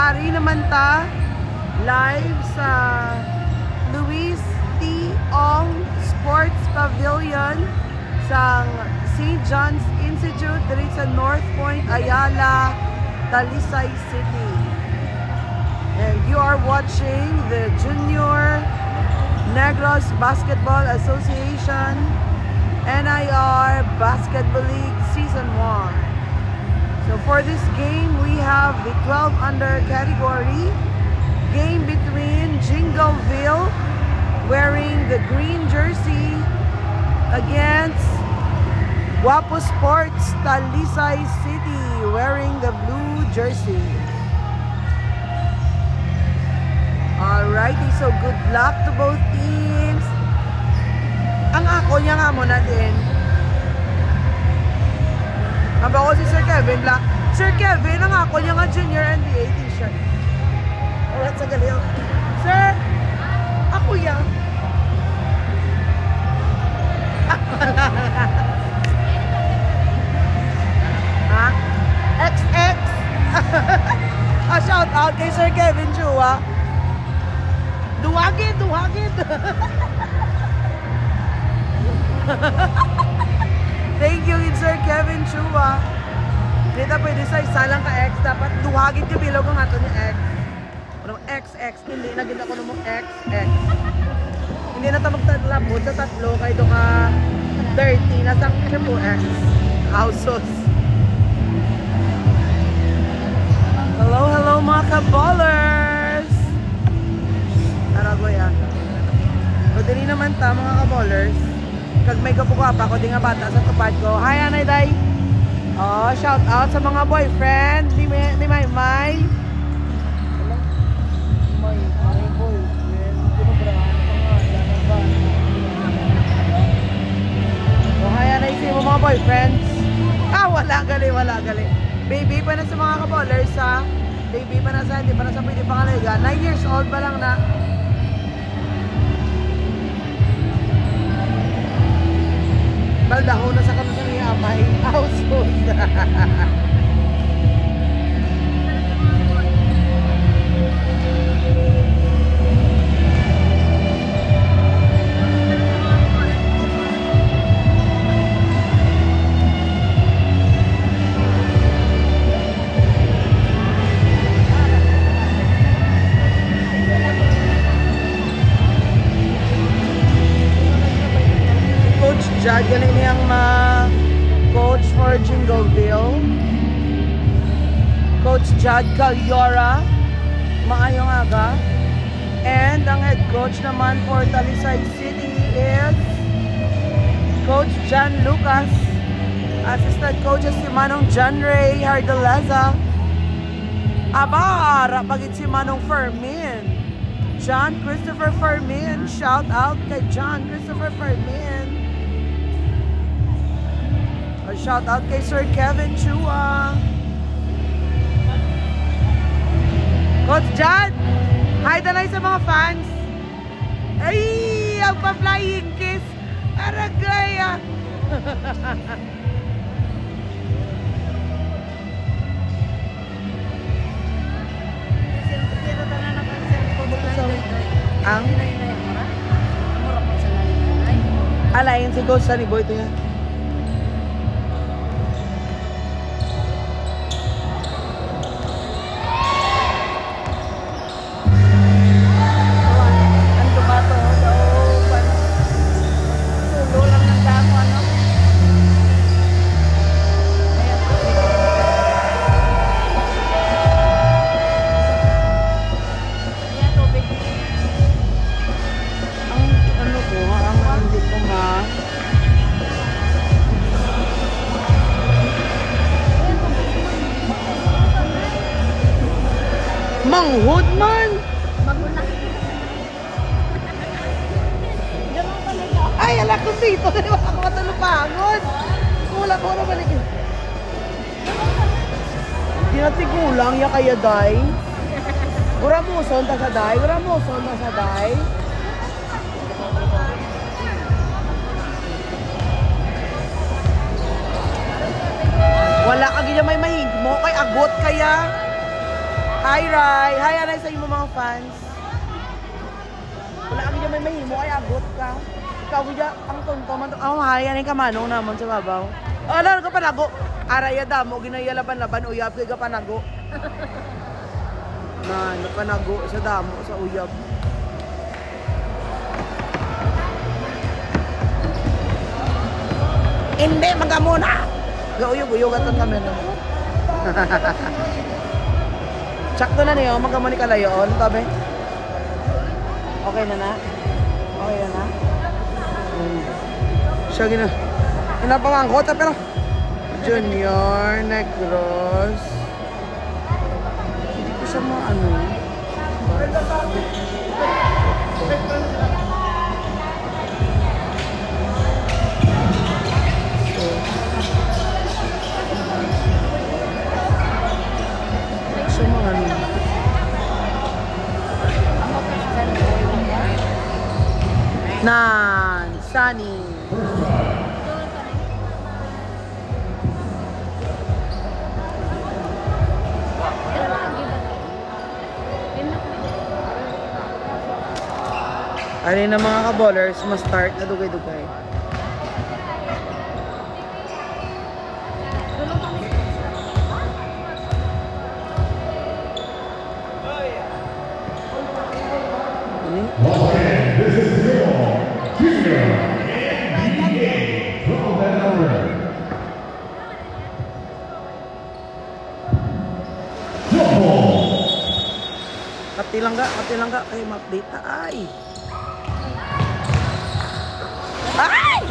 Ari naman ta live sa Luis T. Ong Sports Pavilion sa St. John's Institute dito sa North Point, Ayala, Talisay City. And you are watching the Junior Negros Basketball Association NIR Basketball League Season 1. So for this game, we have the 12 under category. Game between Jingleville, wearing the green jersey, against Guapo Sports Talisay City, wearing the blue jersey. Alrighty, so good luck to both teams. Ang ako niya nga muna din. Ang ako si Sir Kevin Black. Sir Kevin, ang ako niya nga junior NBA t-shirt. Alright, sa galing. Sir, ako yan. Ha? XX. Shout out kay Sir Kevin Chua. Duhagin, duhagin. Thank you, Sir Kevin Chua. Dito pwede sa isa lang ka X. Dapat duhagin ka bilog ang ato ni X. Anong XX? Hindi, naging ako namang XX. Hindi na ito magtalabot sa tatlo. Kaya ito ka 30. Nasang triple X. Houses. Hello, hello mga ka-ballers! Aragoy ah. O dili naman ta mga ka-ballers. Kag may kapuka pa ko di nga bata sa tupad ko. Hi Anay Day! Oh, shout out sa mga boyfriend ni May May. May boyfriend. Oh, hi Anay si mo mga boyfriends. Ah, wala gali, wala gali. Baby pa na sa mga ka-ballers ha. Baby pa na sa, hindi pa na sa pwede pangalaga. 9 years old pa lang na. Baldaho na sa kami sa niya amay. Household. Jad, galing niyang coach for Jingleville. Coach Jad Calyora, maayong aga. And ang head coach naman for Talisay City is Coach John Lucas. Assistant coaches si Manong John Ray Hardaleza. Abara, pagit si Manong Fermin. John Christopher Fermin. Shout out kay John Christopher Fermin. Shout out kay Sir Kevin Chua. Coach John, hi talay sa mga fans. Ay, ang pa-flying kiss. Aragay ah. Ang? Alayin si Coach Sunny Boy ito yan. Manghud man! Magulang. Ay, ala ko dito. Di ba ako matulupangon? Kulang ko na balik. Di natin kulang ya kaya day. Guramuson ta sa day. Guramuson ta sa day. Wala ka ganyan may mahigmo kay agot kaya. Hi, Rai. Hi, Aray sa imo mga fans. Wala kami dyan may mahimo ay agot ka. Ikaw dyan, ang tonto man. Hi, Aray ka manong naman sa babaw. Ano ka panago? Aray damo, ginayalaban-laban, uyab ka panago. Na, napanago sa damo, sa uyab. Hindi, magamuna! Gauyog-uyog at ang kamera. Sakto na niyo, magamuni ka layon, tabi. Okay na na? Okay na na? Siya gina. Inapangangkota pero Junior Negros. Hindi ko siya ano. Nan, Sunny. Ano na mga ka-ballers, ma-start na dugay-dugay. Katilangga, kayo ma-update na. Ay! Ay!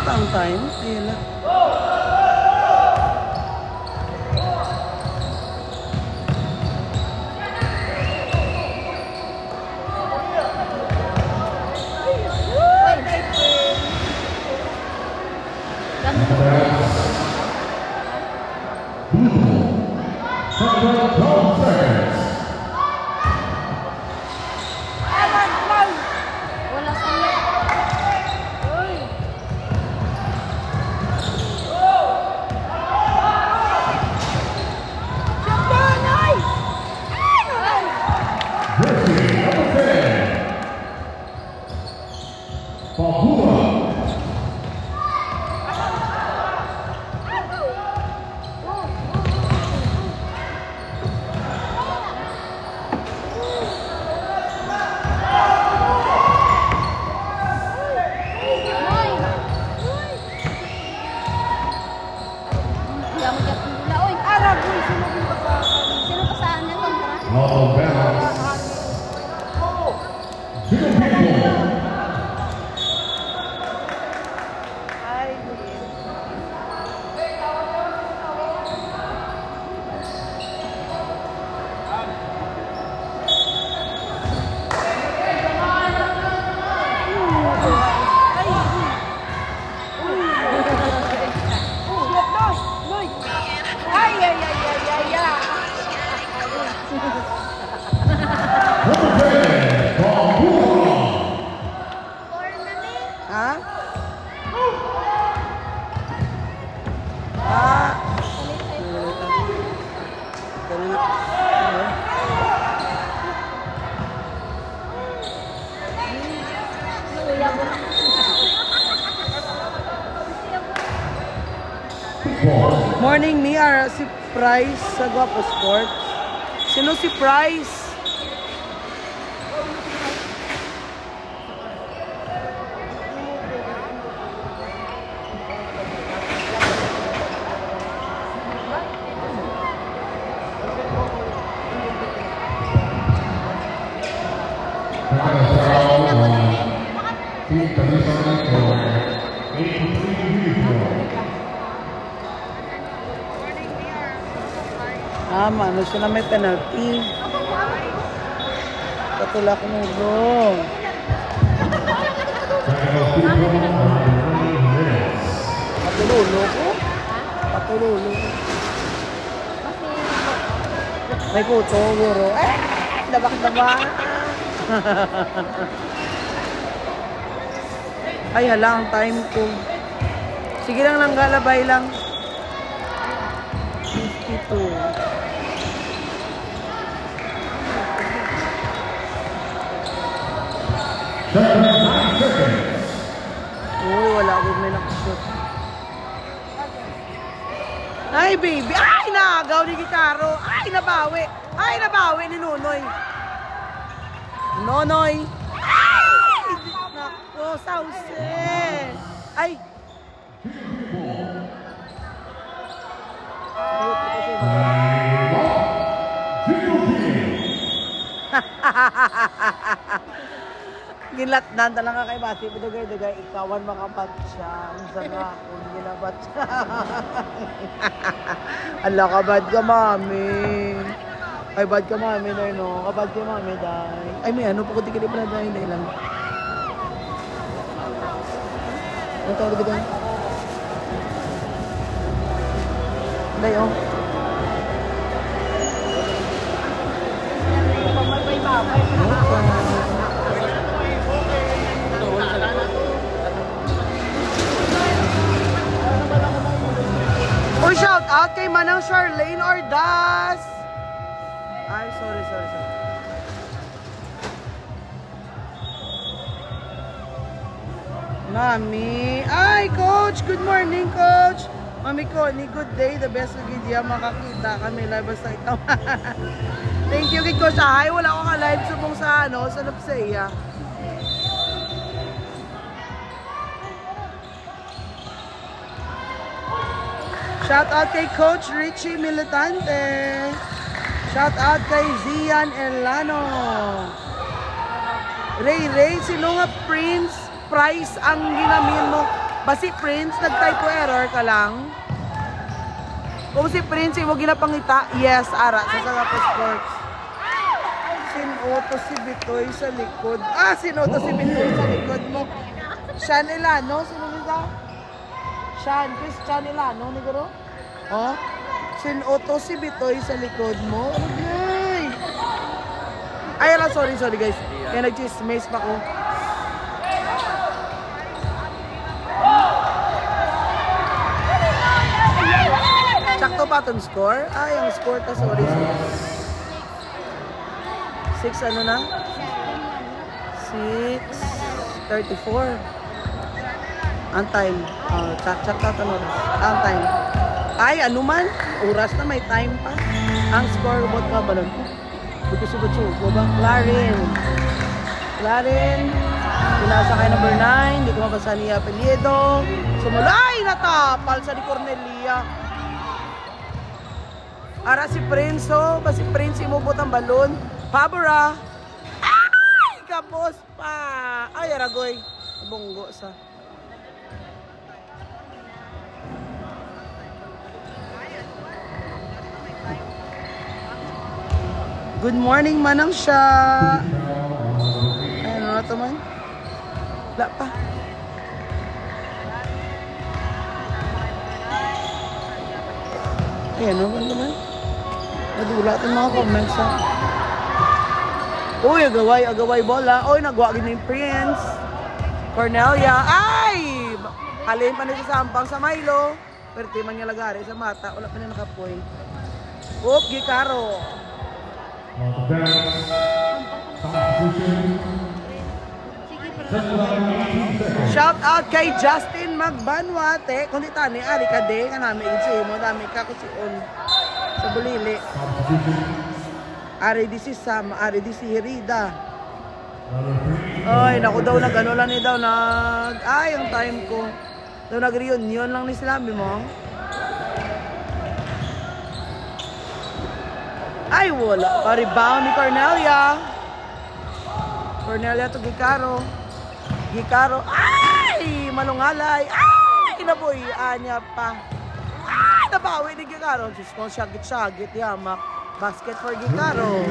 Ang time, ayun lang. Morning ni si Price sa Guapo Sports. Sino si Price? Ano siya na may penalty. Patulak ng ulo. Patululo ko? Patululo ko. May puto, guro. Dabak-dabak. Ay, hala, ang time ko. Sige lang, galabay lang. 52. Uy, wala akong may nakashoot. Ay, baby. Ay, naagaw ni Gitaro. Ay, nabawi. Ay, nabawi ni Nonoy. Nonoy. Ay! Nako, sauce. Ay. Gilatnan talaga kay Bati. Dugay-dugay, ikawan makabat siya. Ang sarap kung ginabat siya. Ala, kabad ka, mami. Ay, bad ka, mami, na no? Kabad ka, mami, dahil. Ay, may ano, pagkutikili pala dahil lang. Ano tawag dito? Dahil, oh. Oh, shout out kay Manang Charlene Ordas. Ay, sorry. Mami. Ay, Coach. Good morning, Coach. Mami ko, ni good day. The best of idea makakita kami live basta ikaw. Thank you, kay Coach. Ay, wala akong ka-live subong sa, sa Nupseya. Shout out kay Coach Richie Militante. Shout out kay Zian Elano. Ray, sino nga Prince Price ang ginamin mo? Basi Prince, nag-typo error ka lang. Kung si Prince mo ginapangita, yes, ara, sa Singapore Sports. Sinoto si Bitoy sa likod. Sinoto si Bitoy sa likod mo. Sean Elano, sino nito? Christian Elano, ni Guro? Oh? Sinoto si Bitoy sa likod mo. Okay. Ay, ala, sorry guys. Kaya nag-chismace pa ko. Sakto pa itong score? Ay, ang score ta, sorry. 6 ano na? 6:34. Ang time. Check ano na. Ang time. Ay, ano man? Oras na, may time pa. Ang score, what ka balon ko? Buko ba? Clarin. Pinasa kay number 9. Hindi ko mabasa niya apelyido. Sumulay! Natapal sa ni Cornelia. Ara si Prince, ba si Prince imubot ang balon? Pabora! Ay! Kapos pa! Ay, aragoy. Bunggo sa. Good morning, Manang siya. Ay, ano na ito man? Wala pa. Ay, ano ba naman? Nadulat yung mga comments ha. Uy, agaway bola. Uy, nagwagin ni Prince. Cornelia. Ay! Halin pa na siya sa ampang sa Milo. Pero man niya lagari sa mata. Wala pa na nakapoint. Oop, Gikaro. Shout out kay Justin Magbanwate. Kung di tani, ari ka de. Kanami insi mo. Dami ka kusion sa Bulili. Ari di si Sam. Ari di si Herida. Ay, naku daw nag-ano lang ni daw. Ay, ang time ko. Daw nag-reunion lang ni Slami mo. Ay, wala. Pa-rebound ni Cornelia. Cornelia to Gikaro. Ay! Malungalay. Ay! Kinabuhian niya pa. Ay! nabawi ni Gikaro. Diyos ko, syagit-syagit, yamak. Basket for Gikaro.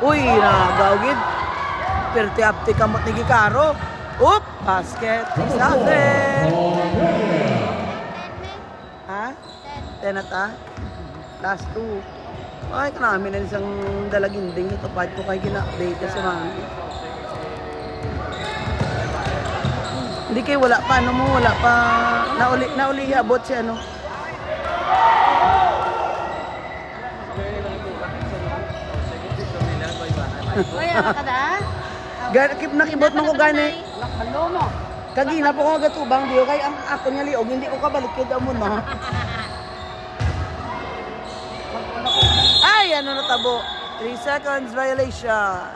Uy, nagawgid. Perti-apti kamot ni Gikaro. Oop, basket. Sabi. Ha? 10 ata? Last 2. Ay, namin na isang dalaginding ito. Pahit ko kayo gina-update sa mga. Hindi kayo wala pa, ano mo, wala pa. Nauli abot si ano. Uy, ano ka da? Nakibot mo ko gani. Nakalo mo. Kagina po ko gatubang diyo kay ang ako niya liog hindi ko kabalik kid amo na. Ay ano natabo. 3 seconds violation.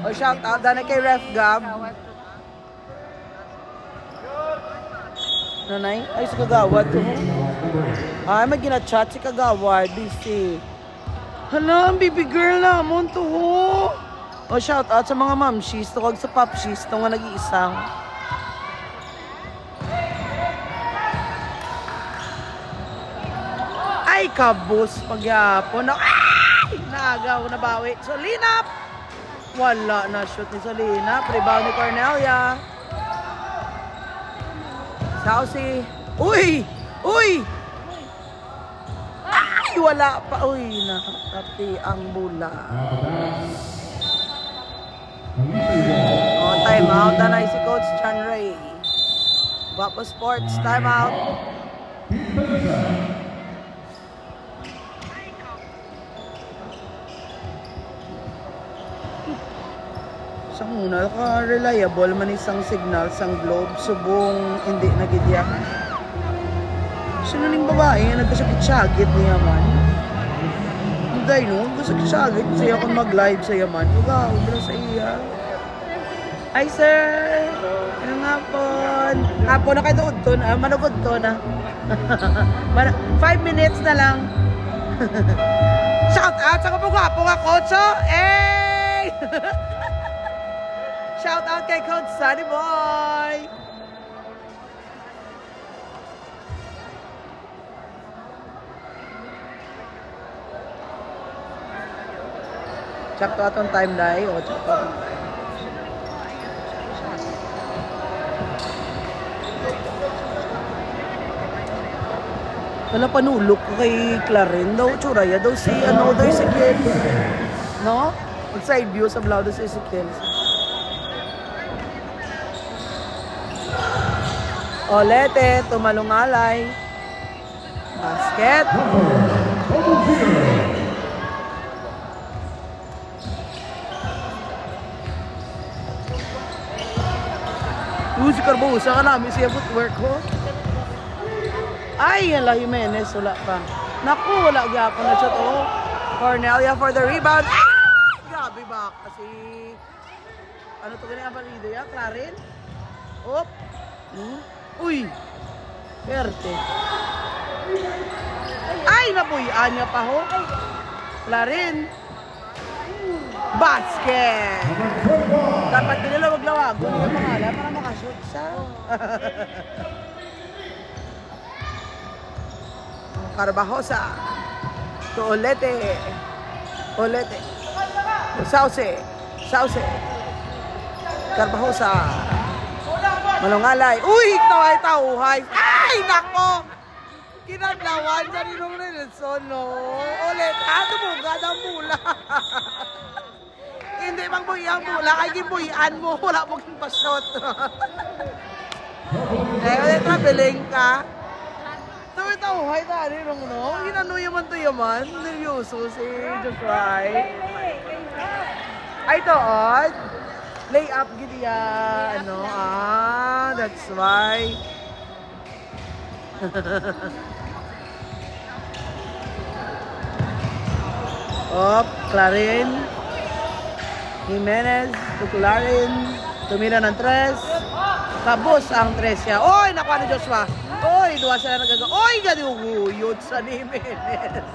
O shout out dana kay Ref Gab. Nanay, ay si Kagawad to. Ay may gina-chat si Kagawad, busy. Hala, baby girl na mo to ho. O shout out sa mga mamshis, tukag sa popshis, ito nga nag-iisang. Ay, kabus pagyapon. Ay! Naagaw, nabawi. Solinap! Wala na shoot ni Solinap. Rebound ni Cornelia. Saucy. Uy! Uy! Ay! Wala pa. Uy, nakatapi ang bula. Oh, time out na si Coach John Ray. Guapo Sports, time out. Sa muna, ka-reliable man isang signal, sang globe, subong hindi nagidya. Sino ning babae nga nagkasakit-sakit niya man? Hindi no, nagkasakit-sakit siya kung mag-live sa yaman. Ugaw, bro sa iya. Hi sir! Ano nga po? Hapon na kayo to na, manugod to na. 5 minutes na lang. Shout out sa kapag-hapon nga, Coach! Hey! Shout out kay Coach Sunny Boy! Check to atong time dahil. O, check to atong time. Wala panulok ko kay Clarin daw. Tsuraya daw si ano daw si Ezekiel. No? Mag-side view sa vlog daw si Ezekiel. Olete, tumalungalay. Basket. Si Carbosa ka namin siya footwork ko. Ay, yan lang Jimenez, wala pa. Naku, wala gapon na siya to. Cornelia for the rebound. Ay! Grabe ba? Kasi, ano to ganyan ang palido ya? Clarin? Op. Uy! Perte. Ay, napuyaan niya pa ho. Clarin. Basket! Dapat dinalawag-lawag. Kung yung pangalan para makashoot siya. Carbajosa. To Olete. Olete. Sauce. Sauce. Carbajosa. Malungalay. Uy! Taway-tawhay. Ay! Nako! Kinadlawan sa ninong Nelson, no? Olete. Ano mo? Gadang mula. Hindi bang buyang mula. Ay, gibuyan mo. Wala mo kong pasot. Eh, ulit traveling ka. Taway-tawhay na ninong, no? Ginanuyo man to yaman. Neryoso si Joshua. Ay, toon. Lay up gini ya. Ano? Ah, that's why. Op, Clarin. Jimenez, to Clarin. Tumira ng 3. Kabos ang 3 siya. Oy, nakuha ni Joshua. Oy, duwa sila nagaga. Oy, ganuguyod sa ni Jimenez.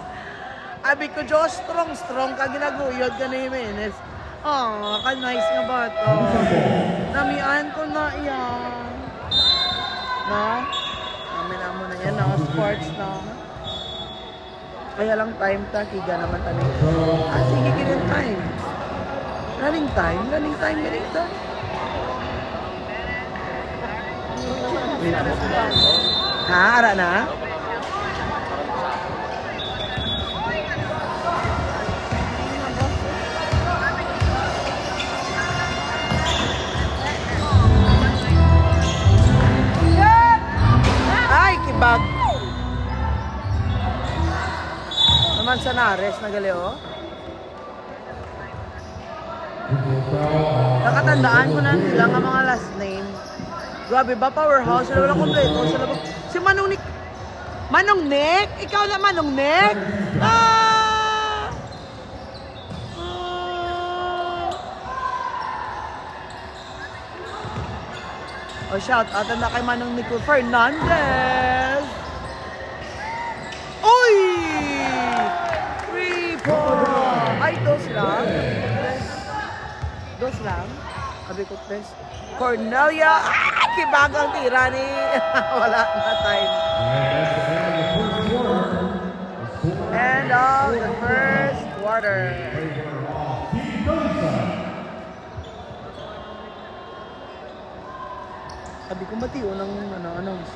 Abi ko, Diyos, strong ka ginaguyod ka ni Jimenez. Oh, ka-nice nga ba ito? Namian ko na yan. No? Namin mo na yan, no? Sports na. Kaya lang time ta, kiga naman tanig. Sige, ganyan time. Running time, ganito. Ha, ara na? Ay, kibag. Naman sa Nares, nagaleo. Nakatandaan ko na nila nga mga last name. Grabe ba, powerhouse? Sila walang kompleto. Sila ba? Si Manong Nick. Manong Nick? Ikaw na Manong Nick? Oh, shout out na kay Manong Nico Fernandez. Uy! 3-4. Ay, dos lang. Dos lang. Sabi ko, best. Cornelia. Kibagang tira ni. Wala na time. End of the first quarter. Sabi ko, matiyo ng announce.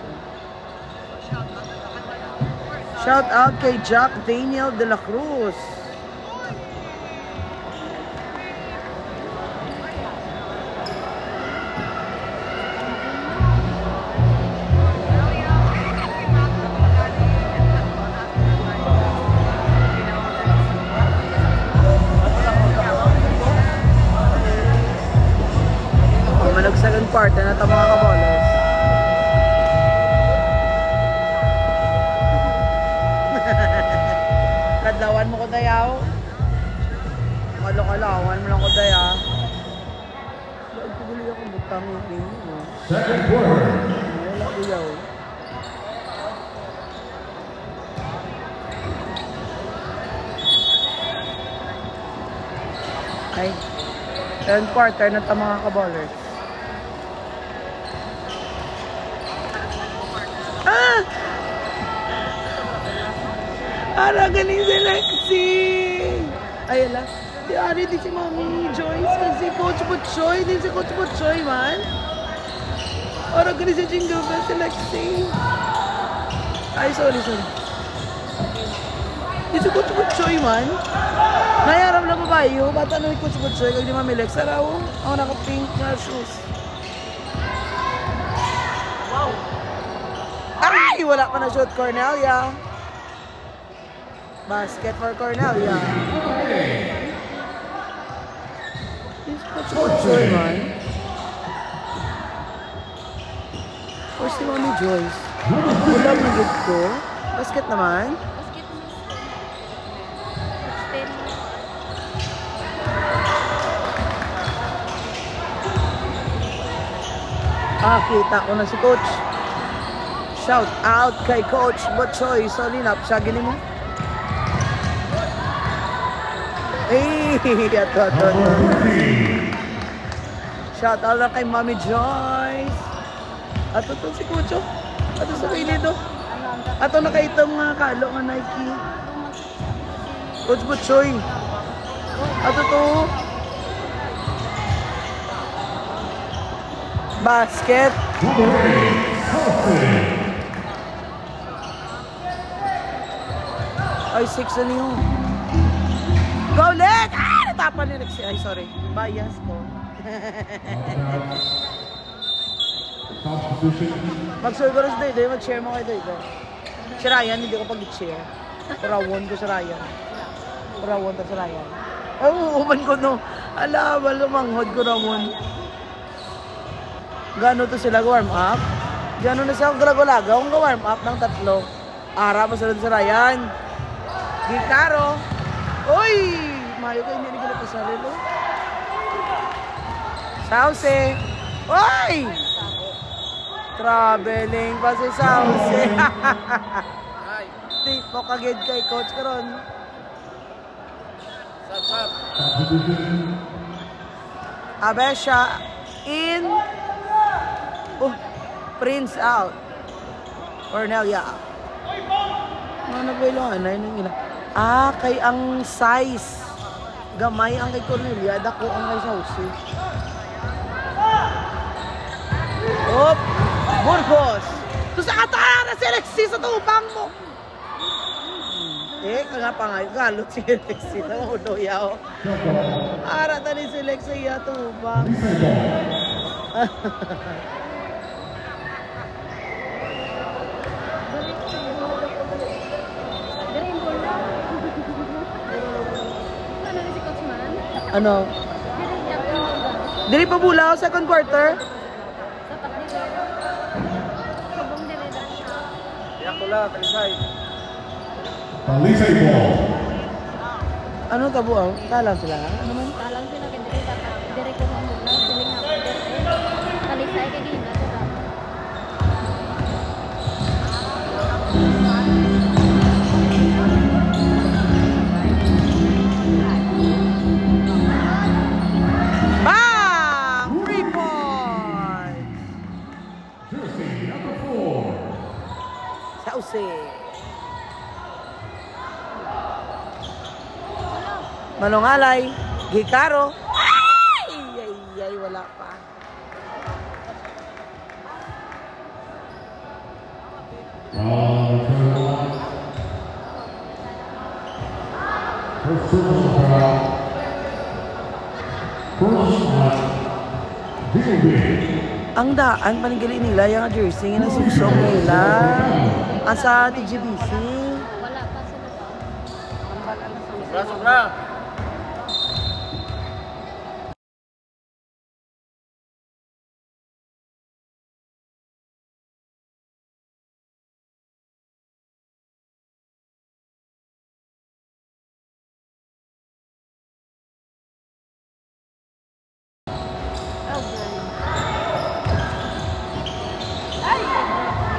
Shout out kay Jack Daniel de la Cruz. Second quarter na ito mga kabolos. Kadlawan mo ko dayaw. Kalokalawan mo lang ko dayaw. Bakit ko buli akong butang yung second quarter. Wala ko yaw. Ay. Second quarter na ito mga kabolers. Para galing si Lexi. Ay, ala. Di ari di si Mami Joyce kasi Coach Butchoy. Di si Coach Butchoy man. Para galing si Jingle Bell si Lexi. Ay, sorry. Di si Coach Butchoy man. Nayaram na babae yun. Ba't ano yung Coach Butchoy? Kag di Mami Lex. Araw. Ako naka-pink na shoes. Wow. Ay! Wala pa na shoot, Cornelia. Basket for Cornelia. He's Coach Butchoy, man. Where's si Mami Joyce? Wala mo good ko. Basket naman. Kita ko na si Coach. Shout out kay Coach Butchoy. So, linap siya. Gini mo. Ato. Shout out lang kay Mami Joyce. Ato to si Coach. Ato sa pilid. Ato nakaitong nga kalo nga Nike. Coach Butchoy. Ato to. Basket. Ay, 6 na niyo. Go, Leg! Natapan ni Lexi. Ay, sorry. Bias ko. Mag-share ko rin sa Dayday. Mag-share mo kay Dayday. Si Ryan, hindi ko pag-share. Parawon ko si Ryan. Parawon ko si Ryan. Ay, uuman ko no. Ala, malumanghod ko naman. Gano'n to sila warm up? Gano'n na siya gulagulaga. Kung warm up ng 3. Ara, masunod si Ryan. Gikaro. Uy! Mayo kayo hindi nagulap sa sarilo. Sauce. Uy! Traveling pa si Sauce. Di po kagid kay coach karon. Sap. Abesha in. Oh, Prince out. Cornelia. Ano ba yung anay nung ila? Ah, kay ang size. Gamay ang kay Cornelia, dako ang kay Sauce. Op! Burgos! To sa katara na si Alexis sa tubang mo! Nga pa nga, galot si Alexis. Namulo yaw. Arata ni si Alexis ya tubang. Ano? Dili pa bulaw, second quarter? Yakula, Talisay. Talisay ball. Ano tabo ang? Talang sila? Ano man? Talang sila kay dire ko mo na siling ako dire. Talisay kay gina sila. Bang! Free point! Jersey number 4. Sauce. Manongalay. Gikaro. Ay, wala pa. Ang daan, panigali nila yung jersey nga nasugsong nila. Asa TGBC. Wala pa sila. Sobra.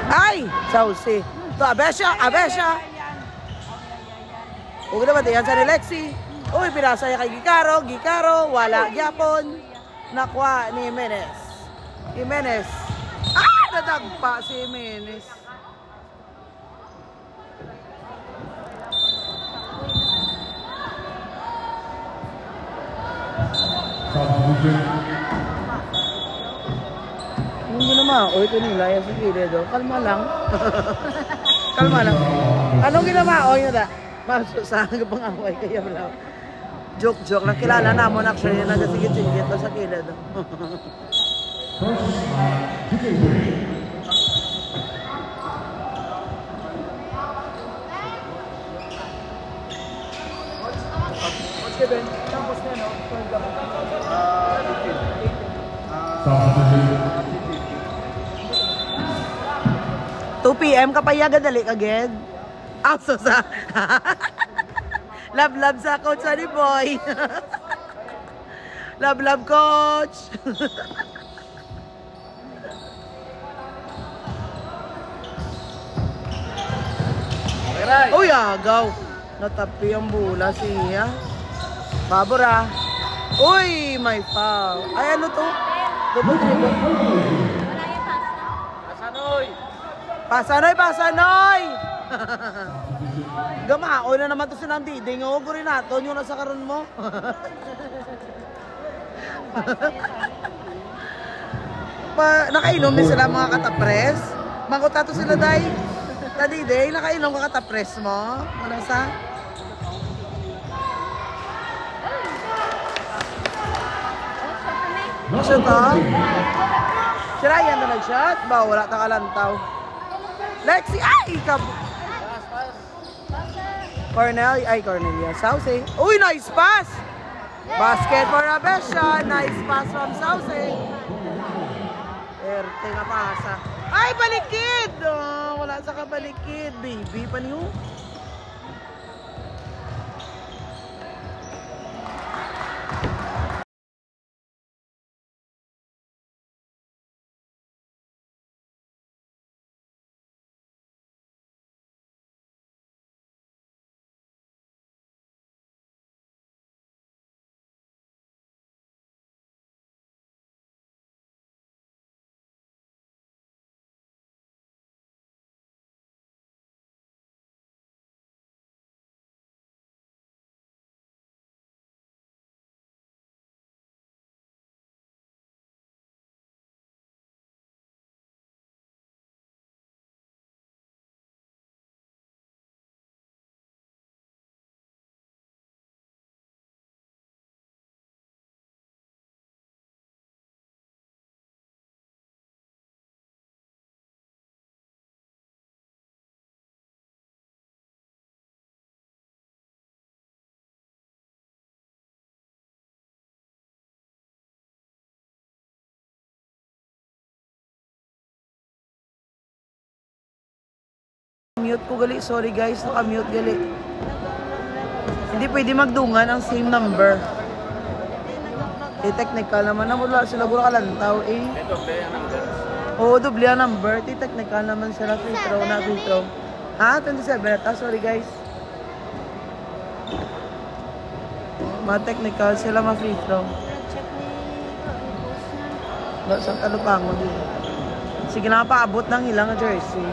Ay! Sauce. To, Abesha! Huwag naman yan sa ni Lexi. Uy, pinasaya kay Gikaro, wala gyapon. Nakwa ni Jimenez. Ah! Nadagpa si Jimenez. Hindi naman, ito nila, yung sa gilid, kalma lang. Kalma lang. Anong ginawa? Yun na. Masusang pang-away kayo lang. Joke lang. Kilala namon actually na nagasigit-sigit sa kilid. Coach Kevin, tapos na, no? 2 PM kapayagan dali kagad. So sa love sa coach ni boy. love coach. Uy, agaw. Natapi ang bula siya. Babura. Uy, may foul. Ay, ano to? Double dribble. Pasanoy! Gamaoy na naman to si Nandiding. O, gurin nato yung nasa karon mo. Nakainom din sila mga katapres. Mangkutato sila day. Nandiding, nakainom ka katapres mo. Ano sa? Shot to? Si Ryan na nag-shot? Ba, wala tang alantaw. Lexi, ay! Cornelia. Sauce. Uy, nice pass! Basket for Abesha. Nice pass from Sauce. Erte nga pasa. Ay, balikid! Oh, wala sa kabalikid. Baby pa niyo. naka-mute ko gali. Sorry guys, naka-mute gali. Hindi pwede magdungan ang same number. Technical naman na mula sila guro kalantaw eh. Oo, doble ang number. Technical naman sila free throw na free throw. Ha? 27 ata. Sorry guys. Ma-technical sila ma-free throw. Check ni post na. Sa talupango dito. Sige na paabot ng ilang jersey.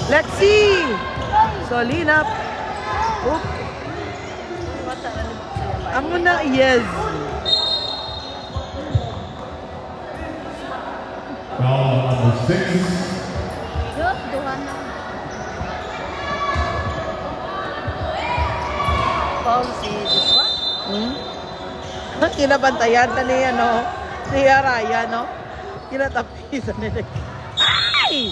Lexi! Solina! Oop! Amo na, yes! Foul number 6. Diyos, duha na. Foul si Joshua? Kinabantayan na niya, no? Niya Raya, no? Kinatapisan ni Lexi. Ay!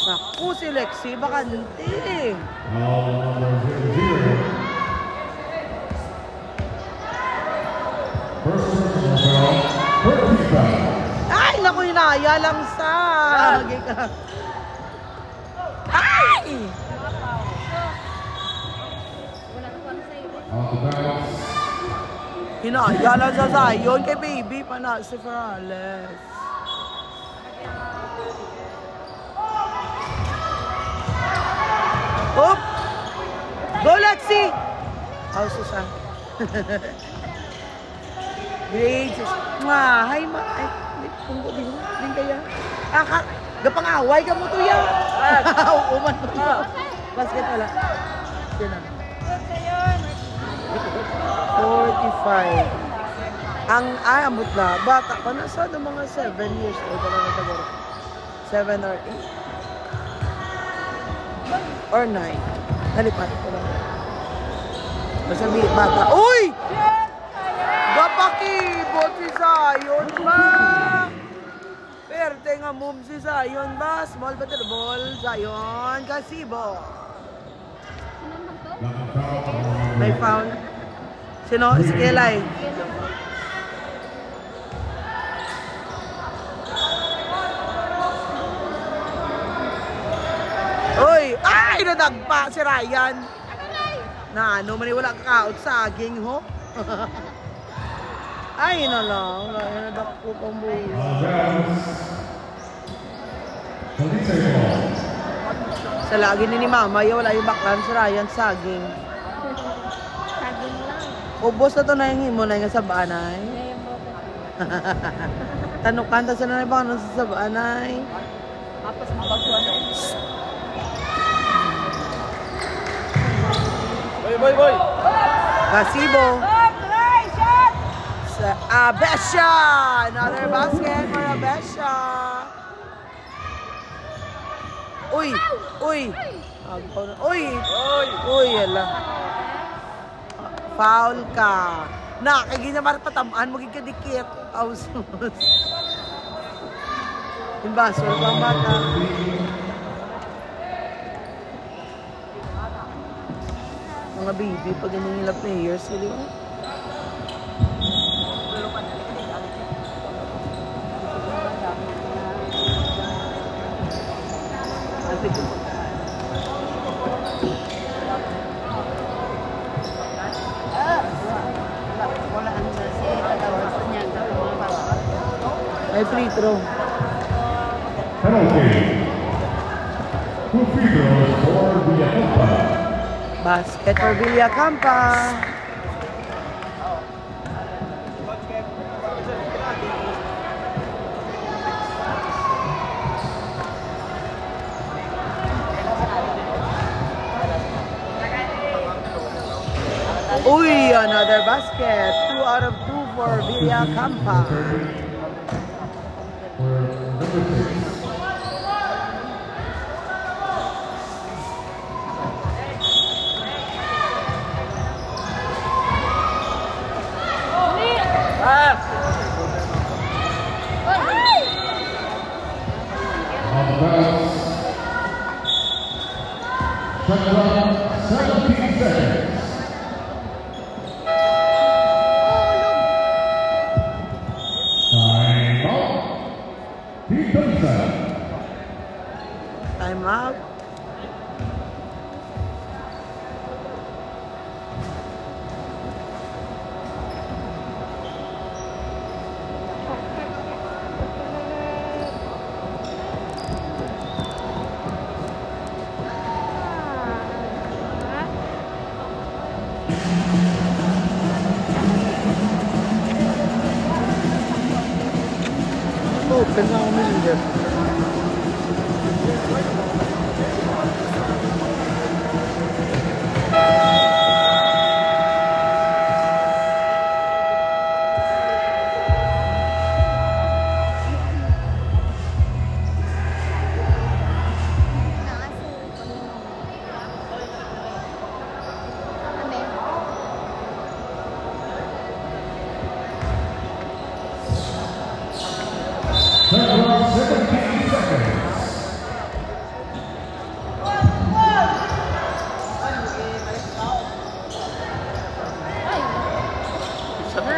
Naku, si Lexi, bakante. Foul number 0. First personal foul. First foul. Ay, naku, hinaya lang sa. Ay! Wala ko pang save. Off the bounce. Hinaya lang sa Zion kay baby pa na si Ferales. Oop! Go, Lexi! Oh, Susan. Great. Hi, ma. Ay, tunggu din. Din kaya. Gapang away ka mo to yan. Uman mo to. Basket wala. Sino? 45. Ambot na. Bata pa na sa mga 7 years old. Wala na siguro. 7 or 8. Or 9. Nalipat ko lang. Masabi, bata. Uy! Gapakibot si Zion ba? Perte nga move si Zion ba? Small ball. Zion, Kasibo. May found. Sino? Si Kelay. Uy! Ay! Nadagpa si Ryan. Na ano, maniwala kakaot sa aging ho. Ay, na lang. Ryan, nadakpo pang buhay. Sa lagi ni Mama, wala yung baklan si Ryan saging. Saging lang. Ubos na to na yung himo na yung sabaanay. Ngayon po. Tanukan, tas na ba ano sa sabaanay? Tapos mabagsuan na. Boy! Kasibo. Sa Abesha! Another basket for Abesha. Uy! Uy! Uy! Yala. Foul ka. Kagina patamaan mo gigadikit. Ausos. Yung baso, pang bata. Mga baby, pag ganyan nila players, sila. May free throw. Penalty. 2 free throws for Villacampa. Basket for Villacampa. Uy, another basket. 2 out of 2 for Villacampa. On the bounce. Shot clock, 17 seconds. Time out. Open na ako messenger.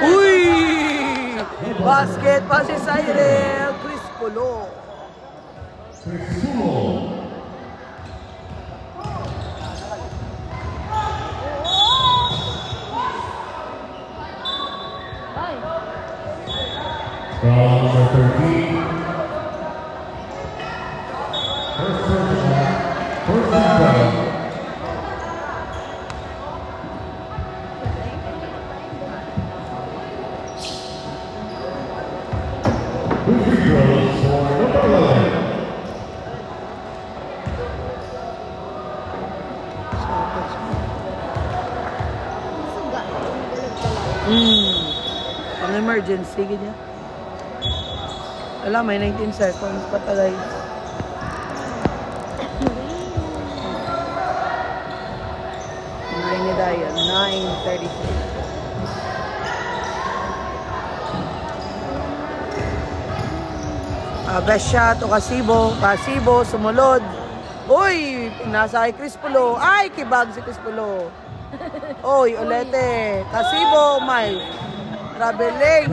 Uy! Basket pa si Cyril Crispulo. Ay. Foul number 13. First foul. Free throws for number 11. Suga. Galit pala. Pang emergency ganyan. Wala, may 19 seconds pa guys. Ni Dayan, 9:33. Best shot o Kasibo, sumunod. Uy, nasa kay Crispulo. Ay, kibag si Crispulo. Uy, ulete. Kasibo, may traveling.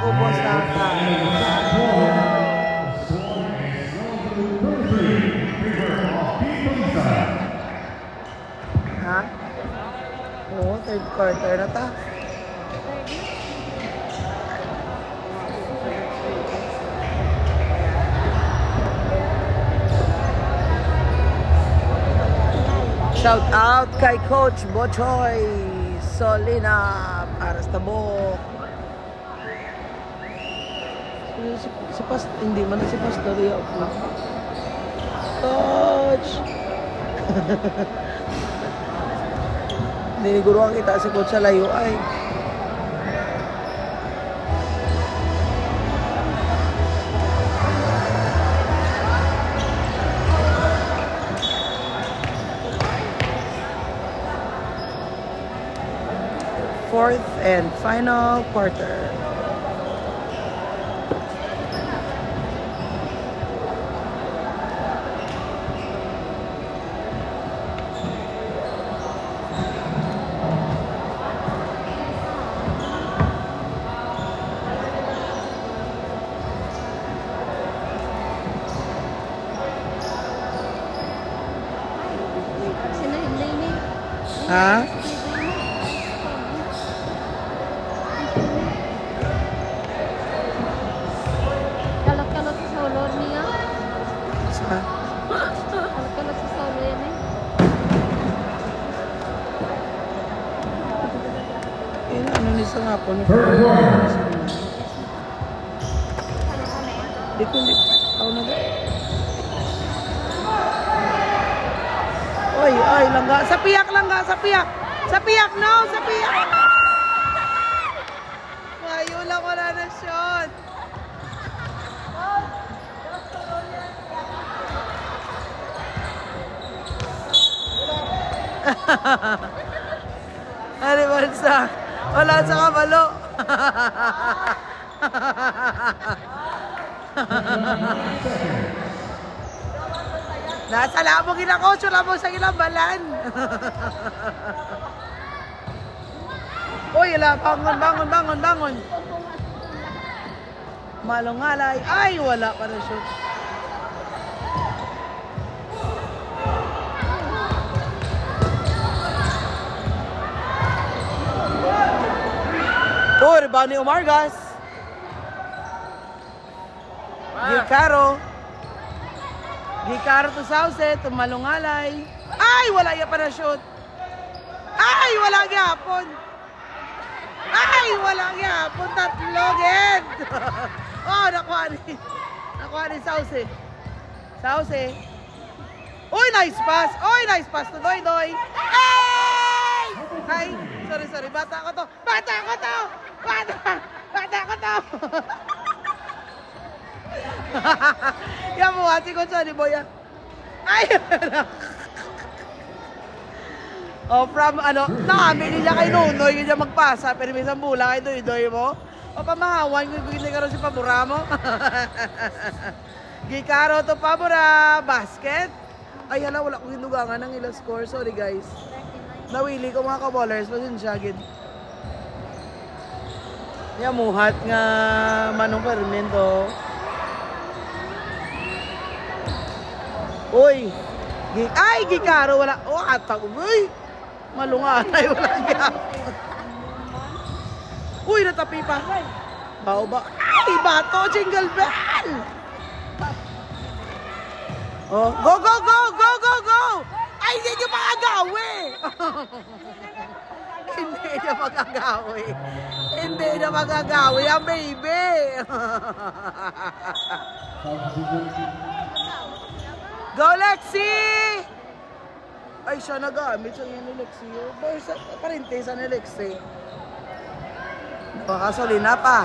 Ubos na ha? Oo, third quarter na ta. Shout out kay Coach Bochoy Solina para sa tabok. Hindi man si Pastoria ako. Coach! Niniguruan kita si Coach sa layo ay. Fourth and final quarter. Ha? Kalot-kalot sa solo niya. Sa? Kalot-kalot sa solo yan eh. Ano nisa nga po? Dito. Ako na dito. Oy, langga. Sa piyak, langga. Sa piyak, no. Sa piyak. Wayo lang, wala na shot. Ano ba sa? Wala sa kabalo. Nasa labo ginako, sura mo sa gilambalan. Uy, ala, bangon. Malungalay. Ay, wala pa na shoot. Oh, rebound ni Umargas. Gikaro to Sauce, tumalungalay. Ay, wala ya pa na shoot. Ay, wala gyapon. Tatlo gid. Oh, nakuha ni Sauce. Uy, nice pass to Doy. Ay, sorry, bata ko to. Yan mo, hati ko siya ni Boya. Ay! From namin niya kay Nonoy, niya magpasa, pero may sambula kay Doy mo. O pamahawan, hindi ka rin si Pabura mo. Gikaro to Pabura, basket. Ay, hala, wala kong hinugangan ng ilang score. Sorry, guys. Nawili ko mga kaballers, pasensya gid. Muhat nga Manong Fermento. Uy! Gikaro, wala. Atag. Uy! Malunganay, wala gyapon. Uy, natapi pa. Bao ba? Ay, bato, jingle bell! Oh, go! Ay, hindi niyo makagawi! Hindi niya magagawi ang baby! Go, Lexi! Ay, siya nagamit siya ni Lexi. Parintesa ni Lexi. Baka solina pa.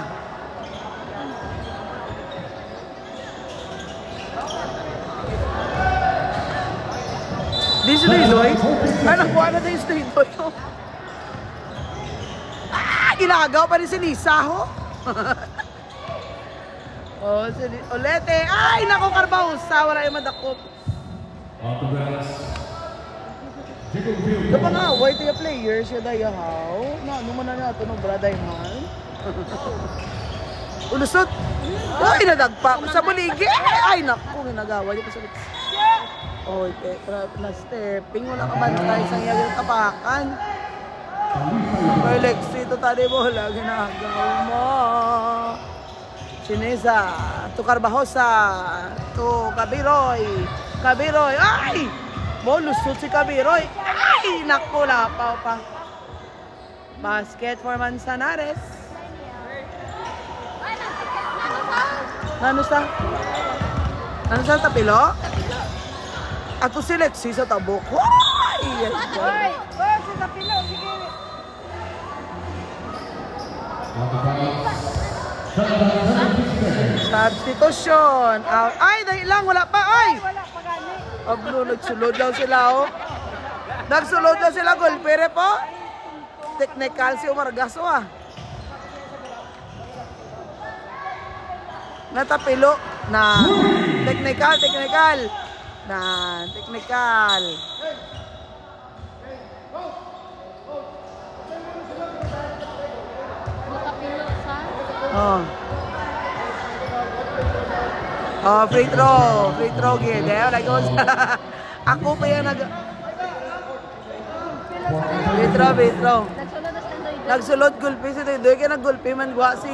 Di si Doy? Ay, nakuha na din si Doy. Ginagawa pa rin si Lisa, ho? Olete. Ay, naku, Carbausa. Wala yung madakop. Kapag nga, white yung player siya dayahaw. Ano man na nato ng Bradayman? Ulusot. Ay, nadagpa. Sa buligi. Ay, naku, ginagawa niya pa sa lips. Okay, na stepping. Wala ka bantay sa iyang kapakan. Ay, Lexi, ito tali mo. Wala ginagawa mo. Chinesa, to Carbajosa, to Cabiroy. Ay! Lusot si Cabiroy. Ay! Naku, lapaw pa. Basket for Manzanares. Ano sa tapilo? Ato si Lexi sa tabok. Ay! Si tapilo, sige. Substitution. Ay, dahil lang, wala pa. Ay! Ablo, nagsulod lang sila, oh. Nagsulod lang sila, golpere po. Technical si Umargaso, ah. Natapilo. Na. Technical. Na. Technical. Free throw game. Ako pa yung free throw. Nagsulod gulpi si Doy. Kaya naggulpi man gwa si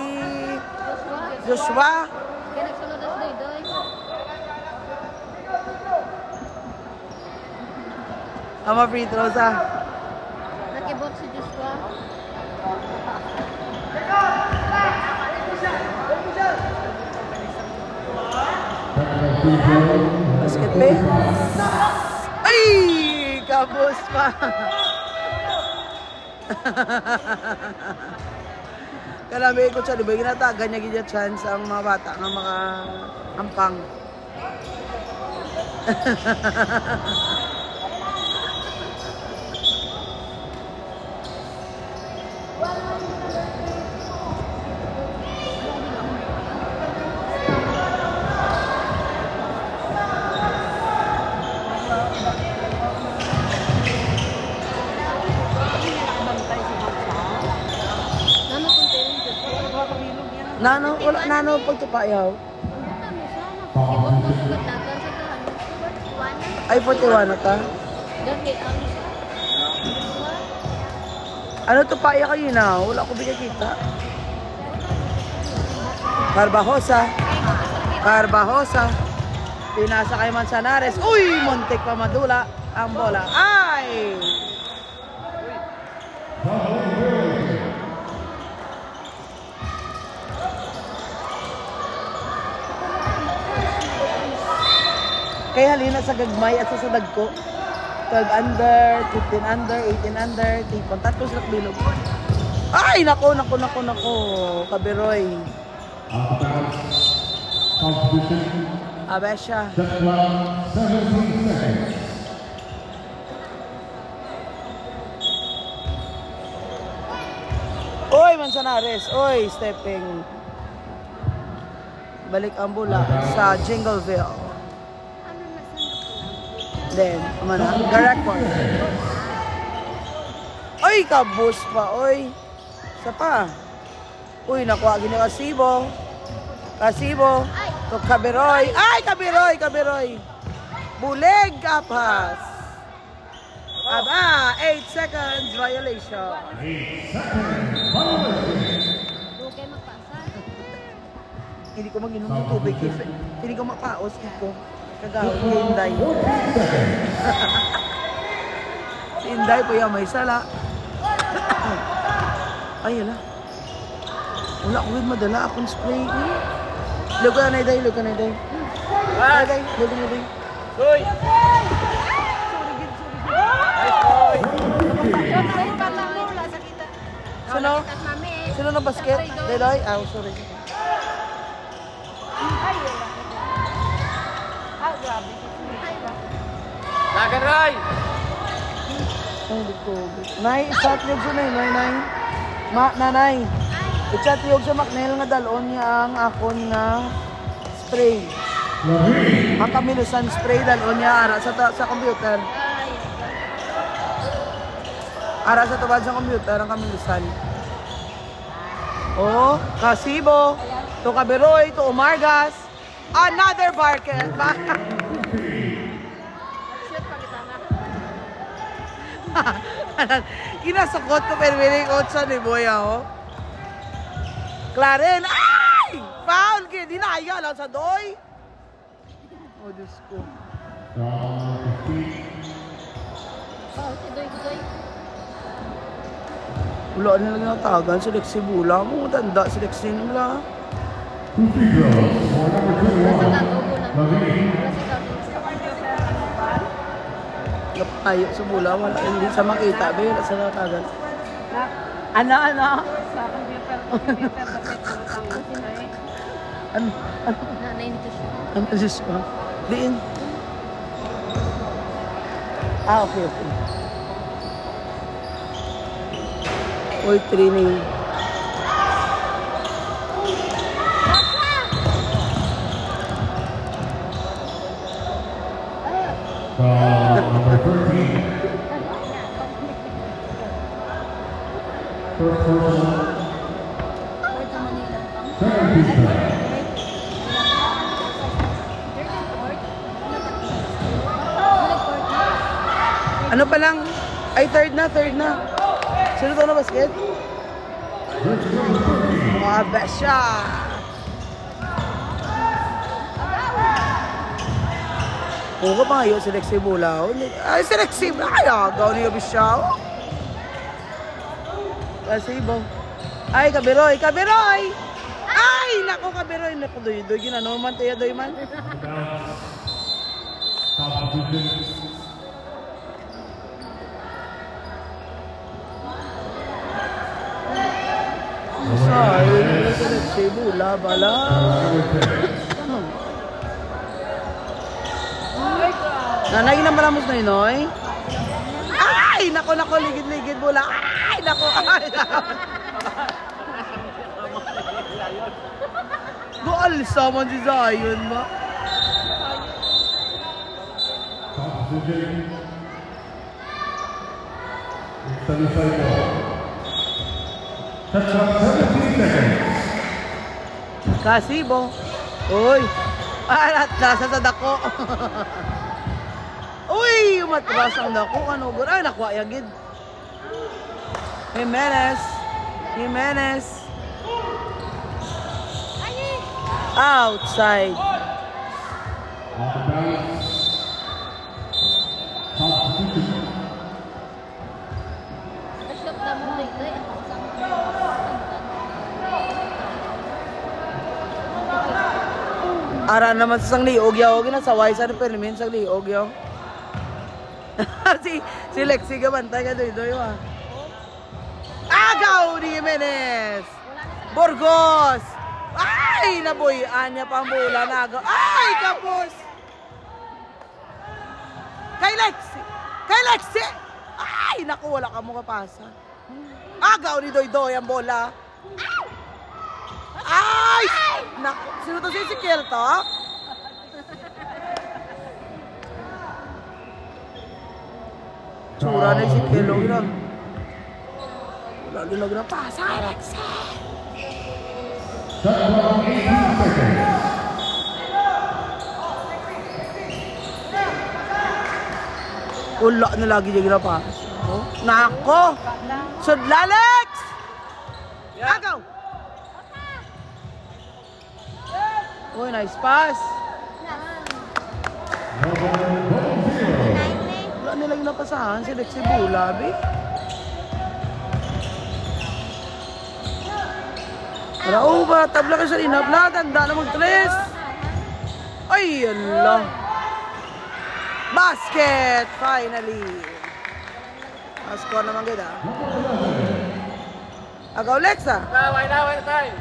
Joshua. Kaya nagsulod na si Doy. Ama free throw sa. Nakibot si Joshua. Basket pa. Ay! Kabos pa. Kalami ko siya, di ba? Ginatagan niya gina chance ang mga bata nga mga ampang. Nano pagtupayaw. Ay, 41 na ta. Ano tupaya kayo na? Wala ko binakita. Carbajosa. Pinasa kay Manzanares. Uy! Montek pa madula ang bola. Ay! Kaya halina sa gagmay at sa dagko. 12 under, 15 under, 18 under, tipon. Tatlo sila bilog. Ay! Nako. Kabiroy. Abesya. Oy, Manzanares. Oy, stepping. Balik ang bola sa Jingleville. Then, the record. Oy, kabus pa, oy. Isa pa. Uy, nakuha gini Kasibo. To Kabiroy. Ay, Kabiroy. Buleg, kapas. Aba, 8 seconds violation. 8 seconds violation. Okay, magpasa. Hindi ko mag-inom ng tubig. Hindi ko mapaos. Kagawin kay Inday. Si Inday po yan, may sala. Ay, yala. Wala ko rin madala akong spray. Lugo ka na, Inday. Lugo na, Inday. Soy! Sino na basket? Deloy? Ah, sorry. Lagan, Ray! Nay, chat yung sa nay. Nanay. I-chat yung sa Macnel nga dalon niya ang akon na spray. Ang kamilusan spray dalon niya ara sa computer. Ara sa tubad sa computer ang kamilusan. Oh, Kasibo, to Kabiroy, to Umargas. Another barket. Kinasakot ko pero may kotsa ni Boy ako. Claren, ay! Foul! Di na kaya lang sa doy. Oh, Diyos ko. Si Doy. Wala na lang natagan si Lexi Bula. Mga tanda si Lexi nila. Tayo sa Bula, wala hindi sa makita. Wala sa natagan. Ana. Nanay nito siya. Ano Diyos ko? Diin. Okay. Uy, training. Number 13. First person. Second person. Ano pa lang? Ay, third na. Sino to na basket? Mga besya! Oo ka pa ngayon, si Lexi Bula. Ay, si Lexi Bula! Ay, agaw niyo besya. Kasibo. Ay, Kabiroy! Ay, nako, Kabiroy! Naku, doy, ginano man, tiya, doy man. Ay, si Lexi Bula, bala. Nanay, ginambalamos na yun, oy? Ay, nako, ligid, Bula. Ay, nako, Goal sama si Zion ba? That's 17 seconds. Kasibo. Uy. Nasa sa dako. Uy, umatras ang dako. Ano gud? Ay, nakuha yagid. Jimenez. Outside. Stop na mo dito. Ara naman sa sang liog yaw. Ginasaway sa permin sa liog yaw. si Lexi gabantay ka doy wa. Agaw ni Jimenez. Burgos. Ay, nabuyan niya pang bola na agaw. Ay, kapos. Kay Lexi. Ay, naku, wala ka mo kapasa. Agaw ni Doy ang bola. Ay! Naku, sino to si Ezekiel to? Tsura na Ezekiel o yun. Lalo na pasa kay Lexi. Wala na lagi yung ginapasa. Oh, nako! Sudla, Lex! Agaw! Uy, nice pass! Wala nila yung napasahan si Lexi Bulabi. Pero ba, tabla ka sa inabla, tanda na mag-tres. Ay, yan lang. Basket! Finally! Score naman kita. Agaw, Lexa! Wait na tayo.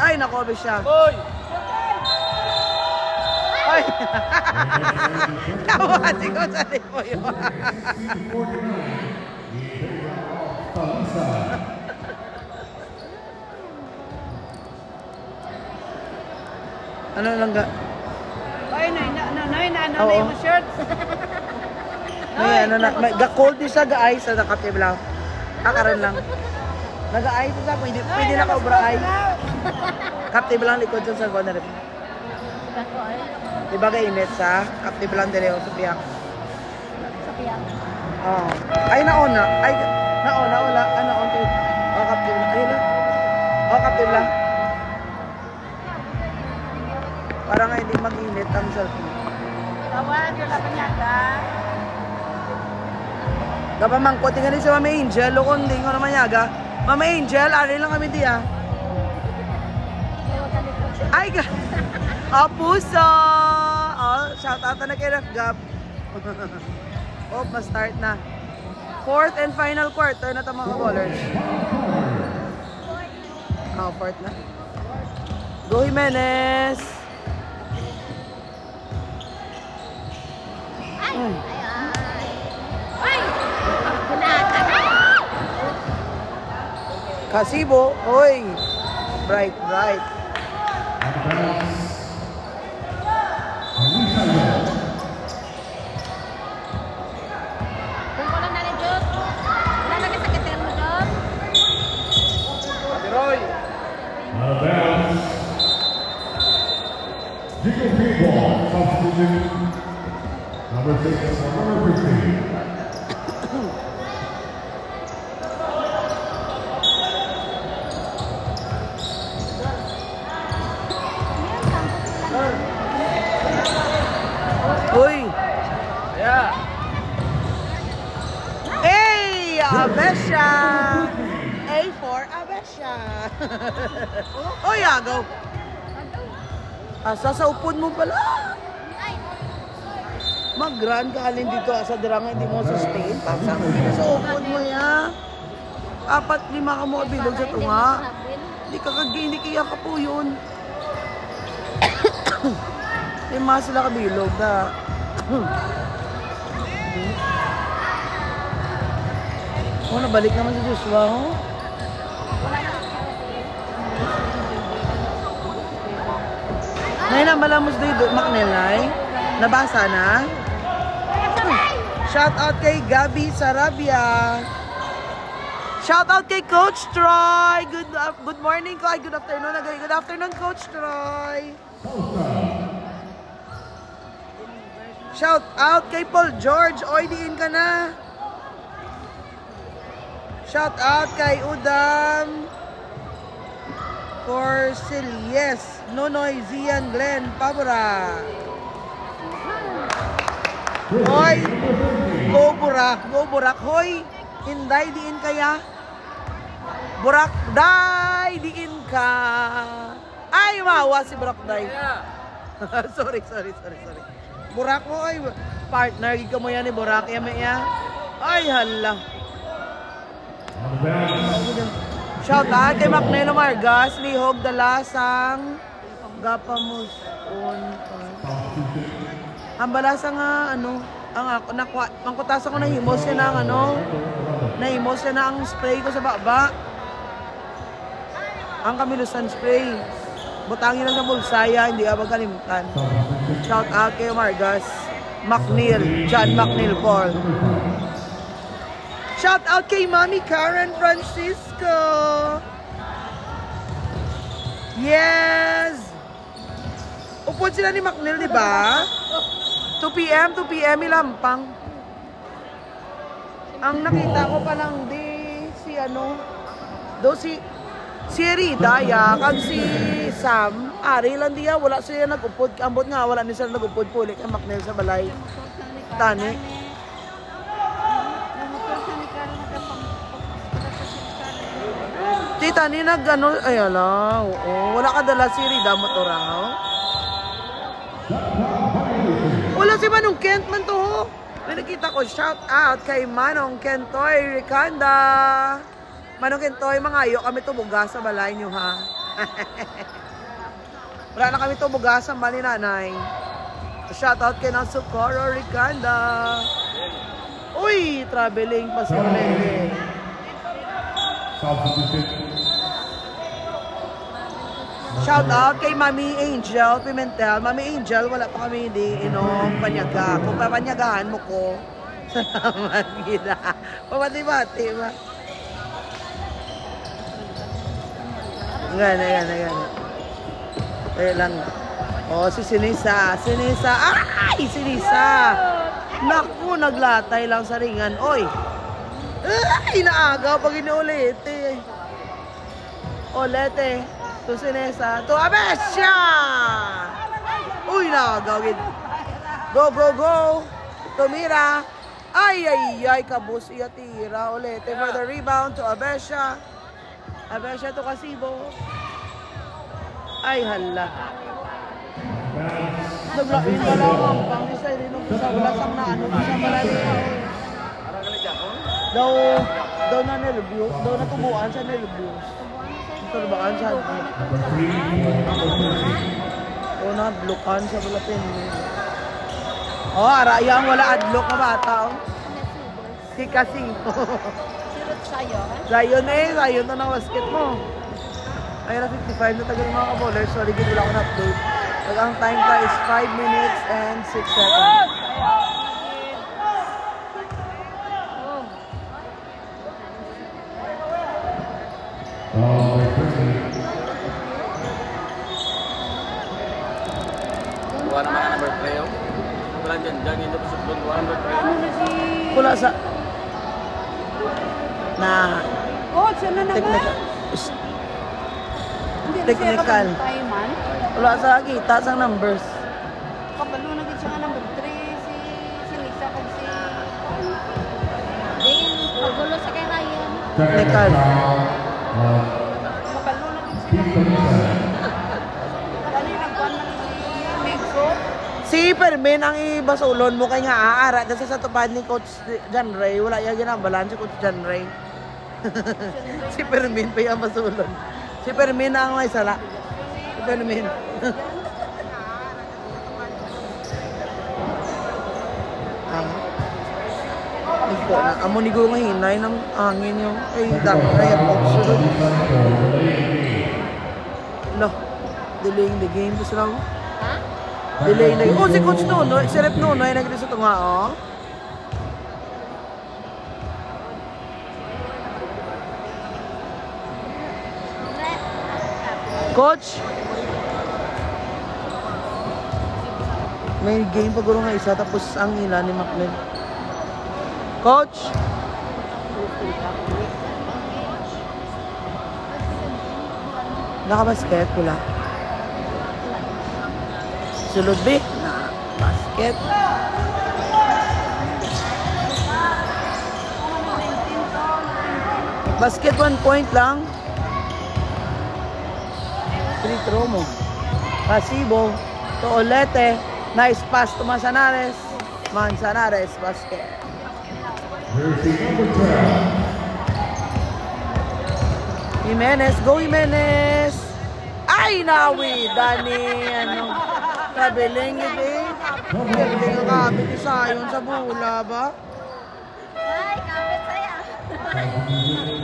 Ay, nakobe siya. Uy! Ay! Nawasi ko sa lipo yun. Ano lang ga? Ay, na yung shirt. May ano na, ga-cold din siya, ga-ice sa kapte lang. Kakaroon lang. Nag-ice siya, pwede na ka-obra-ice. Kapte lang likod dyan sa corner. Diba ga-init sa? Kapte lang din yung supiyak. Supiyak. Oh. Ay, nauna. Ay, nauna. Ano, onti. Oh, kapte lang. Ayun lang. Oh, kapte lang. Para nga hindi mag-init ang cellphone. Tawad, yung lapanyata. Kapamangkot nga rin si Mama Angel, lukonding ko naman yaga. Mama Angel, ari lang kami diya. Ay, oh, puso! Oh, shout out na kay Ref Gab. Oh, ma-start na. Fourth and final quarter na ito mga ballers. Oh, fourth na. Go Jimenez! Kasibo, oy! Bright. Kung ko lang na rin, Jod. Wala na ka sakit mo, Jod. Ate Roy! Out of bounds. Jigo P-ball, substitution. Number 6, number 15. Uy! Yeah! Hey! Abesha! A for Abesha! Uy, agaw! Asa sa upod mo pala? Mag-run ka halin dito sa dirang hindi mo sustain. Pasang dito sa upod mo ya. 4-5 ka mo kabilog sa tunga. Hindi ka kagini kaya ka po yun. Lima sila kabilog na. Oh, nabalik naman si Joshua, oh. Ngayon ang malamos dito, Macnelay. Nabasa na. Shout out kay Gabi Sarabia. Shout out kay Coach Troy. Good morning ko. Ay, good afternoon. Good afternoon, Coach Troy. Shout out kay Paul George. Oy, diin ka na. Shout out kay Udam. Corcelies. Nonoy, Zian, Glenn, Pabra. Hoy, go Burak. Hoy, Inday, diin kaya? Burak, day, diin ka. Ay, mawa si Burak, day. sorry. Burak mo, ay, partner, ikaw mo yan ni Burak, ya. Ay, hala. Shout out kay Macnelo Margas, Lihog, Dalasang, Gapamus, ang balasa nga, pangkutasan ko nahimos siya ng nahimos siya na ang spray ko sa baba. Ang kamilusan spray. Butangin lang sa bulsaya, hindi ka magkalimutan. Shout out kay Margas, John McNeil Paul. Shout out kay Mami Karen Francisco. Yes! Upod sila ni McNeil, di ba? 2 p.m. ilampang. Ang nakita ko pa lang si Rida ya kag si Sam ari lang diya wala siya nagupod ambot nga wala ni sila nagupod puli kay McNeil sa balay tani. Tita ni nagano ay ala wala ka dala si Rida motoraw. Wala si Manong Kent man to ho. May nakita ko, shout out kay Manong Kentoy Ricanda. Manong Kentoy, mangayo kami tubuga sa balay nyo ha. Wala na kami tubuga sa bali nanay. Shout out kay ng Socorro Ricanda. Uy, traveling pa sa Olende. Shout out kay Mami Angel Pimentel. Mami Angel, wala pa kami hindi inom panyaga. Kung papanyagahan mo ko, salamat gila. Pabati-bati ba? Gana. Kaya lang. Oh, si Sinisa. Ay, Sinisa. Naku, naglatay lang sa ringan. Oy. Ay, naagaw pag inuulit eh. Olete. To Sinesa, to Abesya! Uy, nagawin. Go! Tumira. Ay, kabus iya tira. Ulete for the rebound to Abesya. Abesya to Kasibo. Ay, hala. Naglain ka lang ang pang-isa. Sa walasang na sa malalim pa. Daw na nilubyo. Daw natubuan sa nilubyo. Turbaan sa o na-adlokan sa balapin. Arayang wala adlok na bata. Si Kasing. Sayon na ng basket mo. Ay na 55 na tagal mga ka-bowlers. Sorry, gito lang ako na-upload. Ang time pa is 5 minutes and 6 seconds. Wala naman number 3 oh. Wala dyan, hindi pa suplon. Wala number 3. Wala sa na siya na naman. Technical. Wala sa kita sa numbers. Kabalo na din siya nga number 3. Si Lisa kung si Then, pagulo sa kay Ryan. Technical. kabalo na din siya. Kanina nagkuhan na si Megso. Si Permin ang ibasulon mo kay nga aara kasi sa tupad ni Coach John Ray wala yung ginabalan si Coach John Ray. Si Permin pa yung basulon. Si Permin ang may sala. Si Permin. Amo ni go nga hinay ng hangin yung ay dami na yung option. No. Delaying the game gusto lang. Ha? Delay na. Oh, si Coach Nunoy, si Rep Nunoy nagdito sa tunga, oh. Coach? May game pa guro nga isa tapos ang ila ni Maclen. Coach? Naka-basket pula. Sulod B na basket. Basket 1 point lang. Free throw mo. Pasibo. Toolete. Nice pass to Manzanares. Manzanares basket. Jimenez. Go Jimenez. Ay, nawi. Dani. Ano. Traveling eh. Hindi nga kapit isa yun sa bula ba? Ay, kapit saya.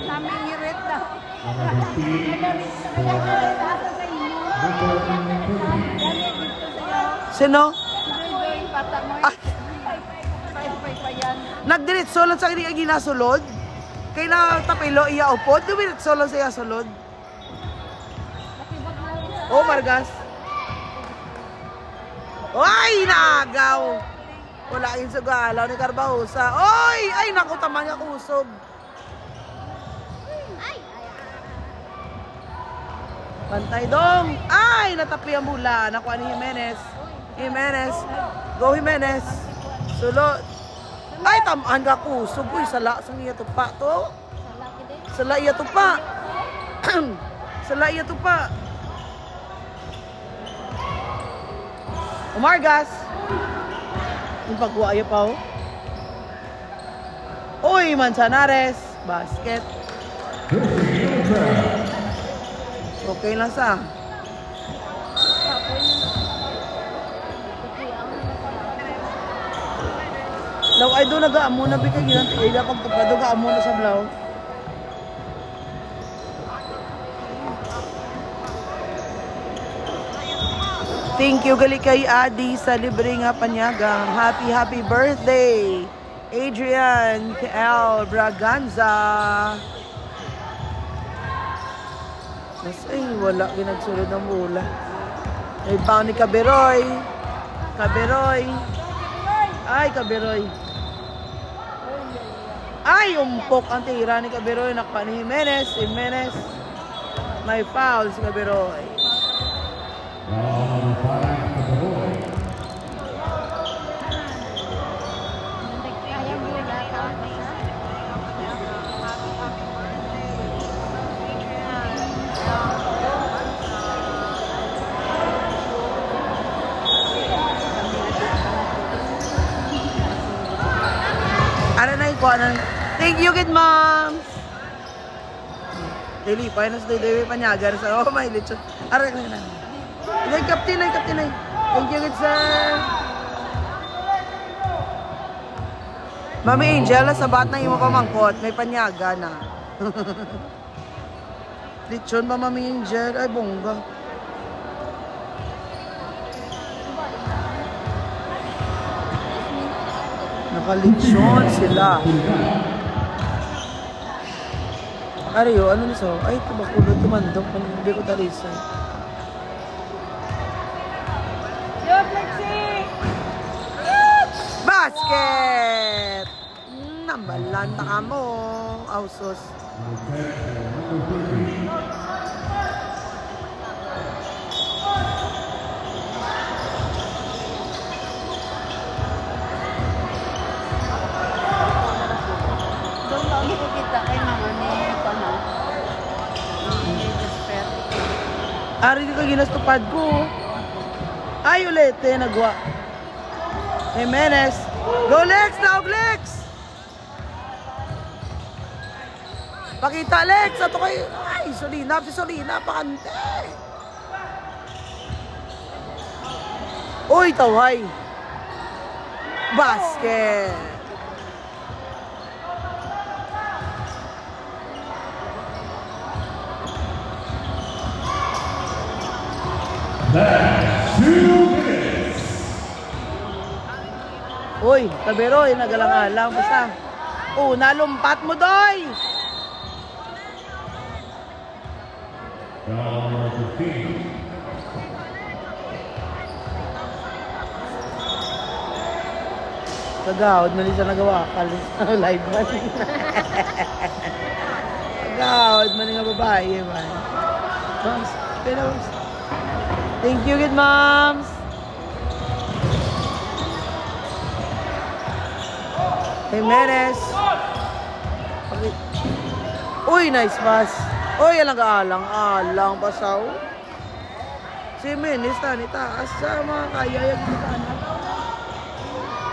Kami hirit na. Sino? Nagdiretso lang sa kanya ginasulod. Kaya na tapilo iya upod. Dumiretso lang sa iya sulod. Oh, Margas. Oy, nagaw. Wala yun sa galaw ni Carbaosa. Oy, ay naku, tama niya kusog. Pantay dong. Ay, natapi ang bula. Nakuha ni Jimenez. Jimenez. Go Jimenez. Sulod. Ay, tamaan ka kusog. Uy, sala sa iya tupa to. Sala iya tupa. Sala iya tupa. Umargas. Yung pagkuha pa oh. Uy, Manzanares. Basket. Okay lang sa. Law ay doon nag-aamo na bigay ginang tigay pag tupado ga-aamo na sa blaw. Thank you gali kay Adi sa libre nga panyagang. Happy birthday Adrian L. Braganza. Mas ay wala ginagsulod ng bula. Ay pang ni Kaberoy. Kaberoy. Ay Kaberoy. Ay umpok ang tira ni Kaberoy. Nakpa ni Jimenez. Jimenez. May foul si Kaberoy. Ano na ikuha na? Thank you, good moms! Dili, pa yun sa Dewi Panyagan. Oh, may lechon. Aray na yun. Ay, kaptin ay. Thank you, good sir. Mami Angel, sabat na yung pamangkot. May panyaga na. Lechon ba, Mami Angel? Ay, bongga. Nakalitsyon sila. Ariyo, ano niso? Ay, tumakulod, tumandok. Hindi ko talisay. Basket! Nambalanta ka mo. Ausos. Ari di ka ginastupad ko. Ay, ulete, nagwa. Jimenez. Go Lex! Daog Lex! Pakita Lex! Ato kayo. Ay, Solina. Si Solina, pakante. Uy, tawhay. Basket. That's 2 minutes. Uy, Kaberoy, nagalang-alang basta. Oh, nalumpat mo, Doy! 14. Kagawad, mali siya nagawa. Kalis live man. Kagawad, mali nga babae. Man. Moms, pinos. Thank you, good moms. Jimenez. Okay. Uy, nice pass. Uy, alang ka-alang. Alang pasaw. Si Jimenez, tani taas sa mga kayayag ni Tanak.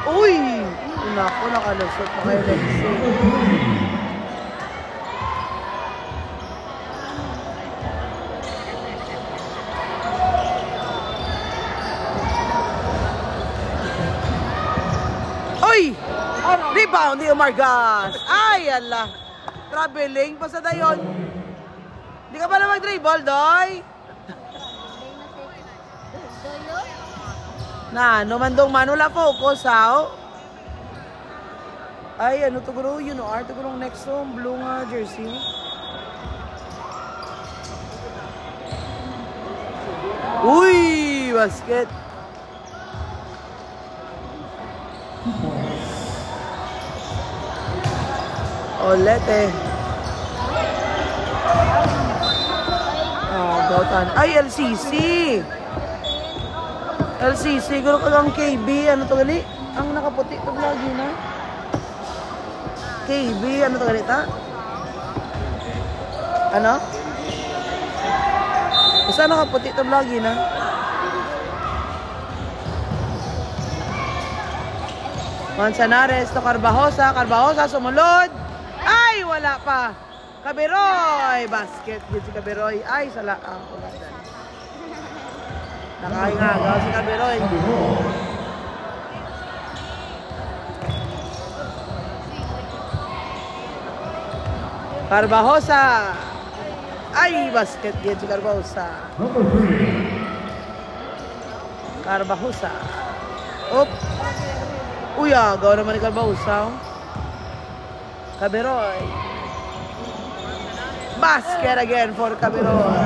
Uy! Naku, nakalusot pa kayo Lexi. Uy! Rebound ni Umargas! Ay, ala! Traveling pa sa dayon. Di ka pala mag-dribble, Doy? Na, no mandong manula focus, how? Ay, ano to guro? You know, art to guro next home, blue nga jersey. Uy, basket. Olete. Oh, gautan. Ay, LCC. LCC, guro kagang KB, ano to gali? Ang nakaputi to lagi na. KB, ano to gali ta? Ano? Basta nakaputi to lagi na. Manzanares to Carbajosa, Carbajosa sumunod. Ay, wala pa. Kabiroy, basket din si Kabiroy. Ay, sala. Wala dyan. Nakahingagaw si Kabiroy. Carbajosa. Ay, basket din si Carbajosa. Number 3. Carbajosa. Up. Uy, agaw naman ni Carbajosa. Kabiroy. Basket again for Kabiroy.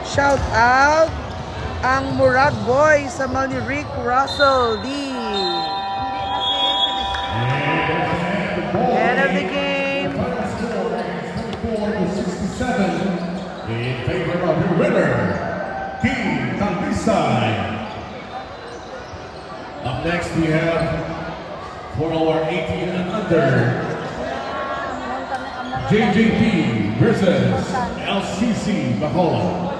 Shout out ang Murad Boy sa mga ni Rick Russell D. End of the game. 24-67 in favor of your winner, Team Talisay. Up next we have for our 18 and under, JJP versus LCC Bacolod.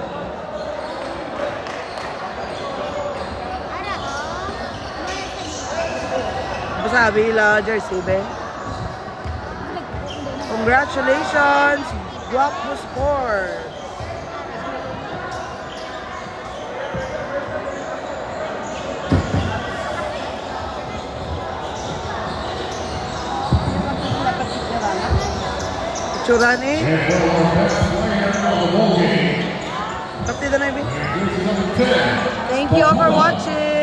Sabi la jersey be. Congratulations, Guapo Sport. Picturean eh. Kapti na na. Thank you all for watching.